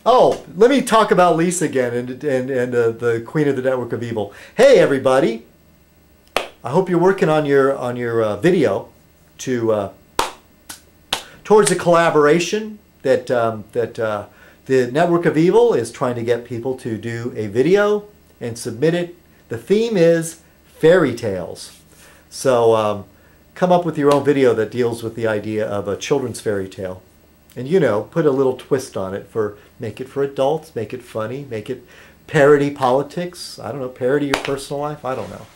Oh, let me talk about Lisa again and the Queen of the Network of Evil. Hey, everybody! I hope you're working on your video to towards a collaboration that the Network of Evil is trying to get people to do a video and submit it. The theme is fairy tales. So come up with your own video that deals with the idea of a children's fairy tale. And, you know, put a little twist on it make it for adults, make it funny, make it parody politics. I don't know, parody your personal life. I don't know.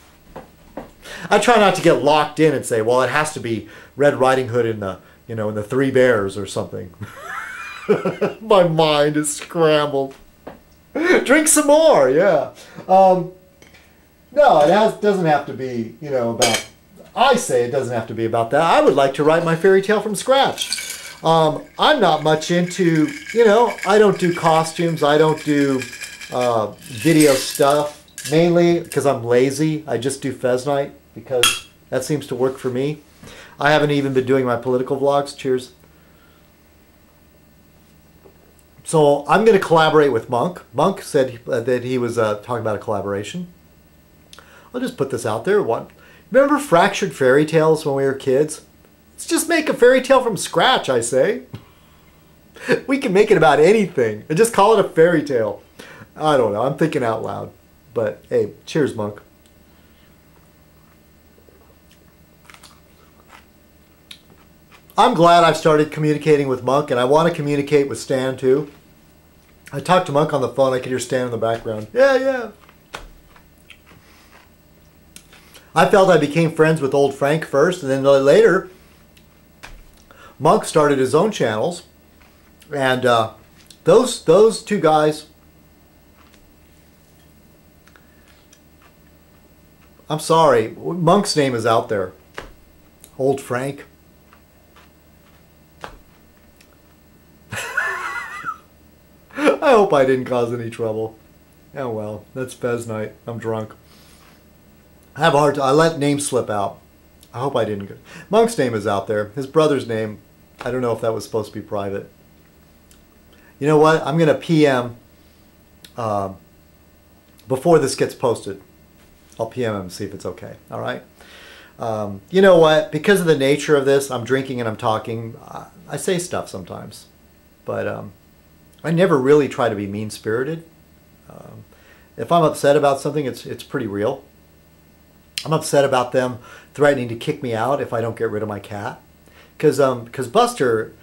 I try not to get locked in and say, well, it has to be Red Riding Hood in the, you know, in the Three Bears or something. My mind is scrambled. Drink some more, yeah. No, it doesn't have to be, you know, about. I say it doesn't have to be about that. I would like to write my fairy tale from scratch. I'm not much into, you know, I don't do costumes. I don't do video stuff, mainly because I'm lazy. I just do Fez Night because that seems to work for me. I haven't even been doing my political vlogs. Cheers. So I'm going to collaborate with Monk. Monk said that he was talking about a collaboration. I'll just put this out there. Remember Fractured Fairy Tales when we were kids? Let's just make a fairy tale from scratch, I say. We can make it about anything and just call it a fairy tale. I don't know. I'm thinking out loud. But hey, cheers, Monk. I'm glad I've started communicating with Monk, and I want to communicate with Stan too. I talked to Monk on the phone. I could hear Stan in the background. Yeah, yeah. I felt I became friends with old Frank first, and then later, Monk started his own channels, and those two guys. I'm sorry, Monk's name is out there. Old Frank. I hope I didn't cause any trouble. Oh well, that's Fez Night. I'm drunk. I have a hard time. I let names slip out. I hope I didn't. Monk's name is out there. His brother's name, I don't know if that was supposed to be private. You know what? I'm going to PM before this gets posted. I'll PM him and see if it's okay. All right? You know what? Because of the nature of this, I'm drinking and I'm talking. I say stuff sometimes. But I never really try to be mean-spirited. If I'm upset about something, it's pretty real. I'm upset about them threatening to kick me out if I don't get rid of my cat. Because Buster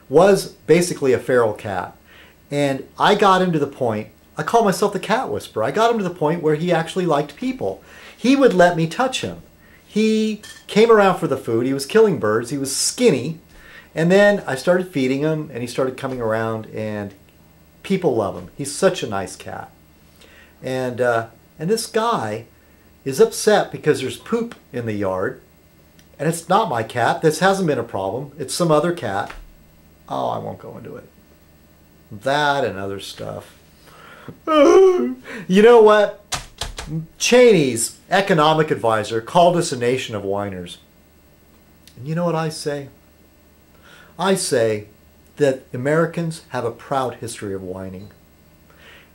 was basically a feral cat. And I got him to the point, I call myself the cat whisperer. I got him to the point where he actually liked people. He would let me touch him. He came around for the food. He was killing birds. He was skinny. And then I started feeding him, and he started coming around, and people love him. He's such a nice cat. And this guy is upset because there's poop in the yard. And it's not my cat. This hasn't been a problem. It's some other cat. Oh, I won't go into it. That and other stuff. You know what? Cheney's economic advisor called us a nation of whiners. And you know what I say? I say that Americans have a proud history of whining.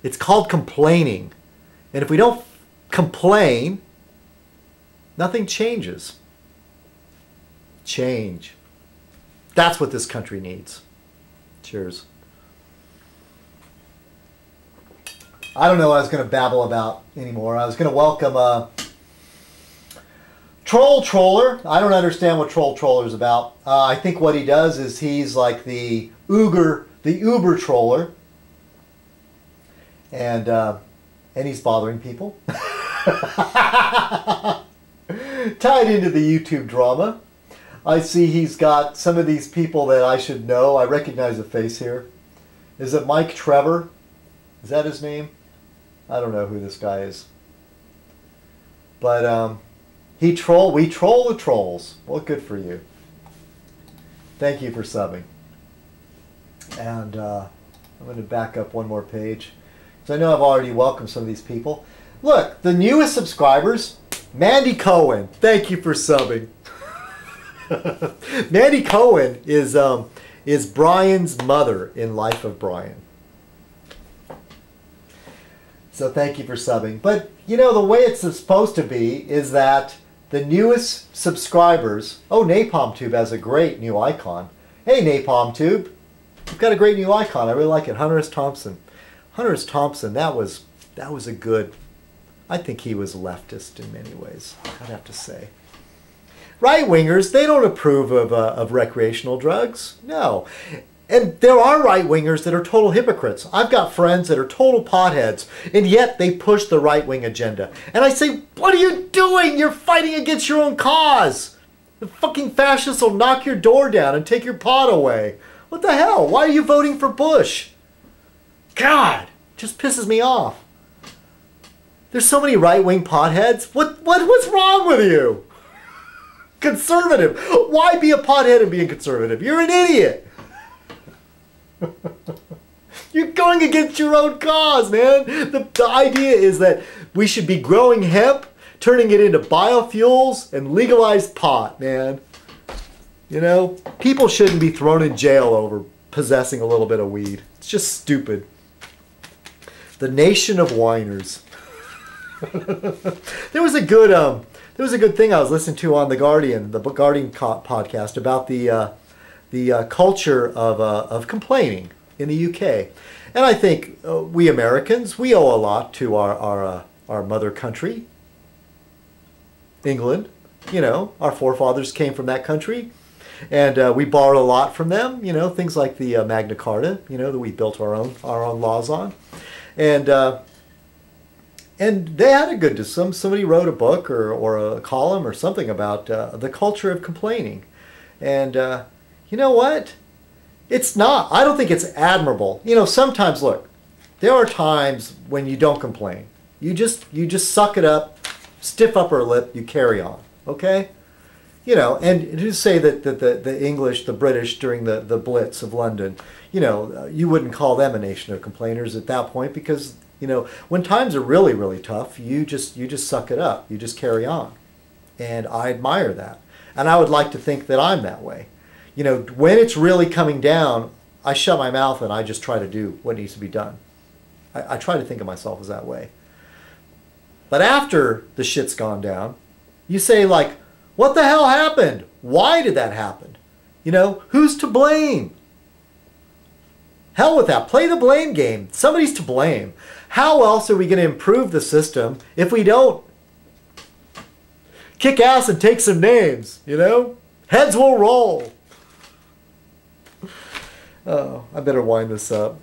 It's called complaining. And if we don't complain, nothing changes. Change. That's what this country needs. Cheers. I don't know what I was going to babble about anymore. I was going to welcome Troller. I don't understand what Troller is about. I think what he does is he's like the Uber troller. And he's bothering people. Tied into the YouTube drama. I see he's got some of these people that I should know. I recognize the face here. Is it Mike Trevor? Is that his name? I don't know who this guy is. But we troll the trolls. Well, good for you. Thank you for subbing. And I'm going to back up one more page. So I know I've already welcomed some of these people. Look, the newest subscribers, Mandy Cohen. Thank you for subbing. Mandy Cohen is Brian's mother in Life of Brian. So thank you for subbing. But, you know, the way it's supposed to be is that the newest subscribers... Oh, Napalm Tube has a great new icon. Hey, Napalm Tube. You've got a great new icon. I really like it. Hunter S. Thompson. Hunter S. Thompson, that was a good... I think he was leftist in many ways, I'd have to say. Right-wingers, they don't approve of recreational drugs. No. And there are right-wingers that are total hypocrites. I've got friends that are total potheads, and yet they push the right-wing agenda. And I say, what are you doing? You're fighting against your own cause. The fucking fascists will knock your door down and take your pot away. What the hell? Why are you voting for Bush? God, just pisses me off. There's so many right-wing potheads. What's wrong with you? Conservative. Why be a pothead and be a conservative? You're an idiot. You're going against your own cause, man. The idea is that we should be growing hemp, turning it into biofuels, and legalize pot, man. You know, people shouldn't be thrown in jail over possessing a little bit of weed. It's just stupid. The nation of whiners. There was a good thing I was listening to on the Guardian podcast about the culture of complaining in the UK, and I think we Americans, we owe a lot to our mother country, England. You know, our forefathers came from that country, and we borrowed a lot from them. You know, things like the Magna Carta. You know, that we built our own laws on, and they had a good... Somebody wrote a book or a column or something about the culture of complaining. And you know what? It's not... I don't think it's admirable. You know, sometimes, look, there are times when you don't complain. You just suck it up, stiff upper lip, you carry on. Okay? You know, and to say that the English, the British during the Blitz of London, you know, you wouldn't call them a nation of complainers at that point because... You know, when times are really, really tough, you just suck it up. You just carry on. And I admire that. And I would like to think that I'm that way. You know, when it's really coming down, I shut my mouth and I just try to do what needs to be done. I try to think of myself as that way. But after the shit's gone down, you say like, what the hell happened? Why did that happen? You know, who's to blame? Hell with that. Play the blame game. Somebody's to blame. How else are we going to improve the system if we don't kick ass and take some names, you know? Heads will roll. Oh, I better wind this up.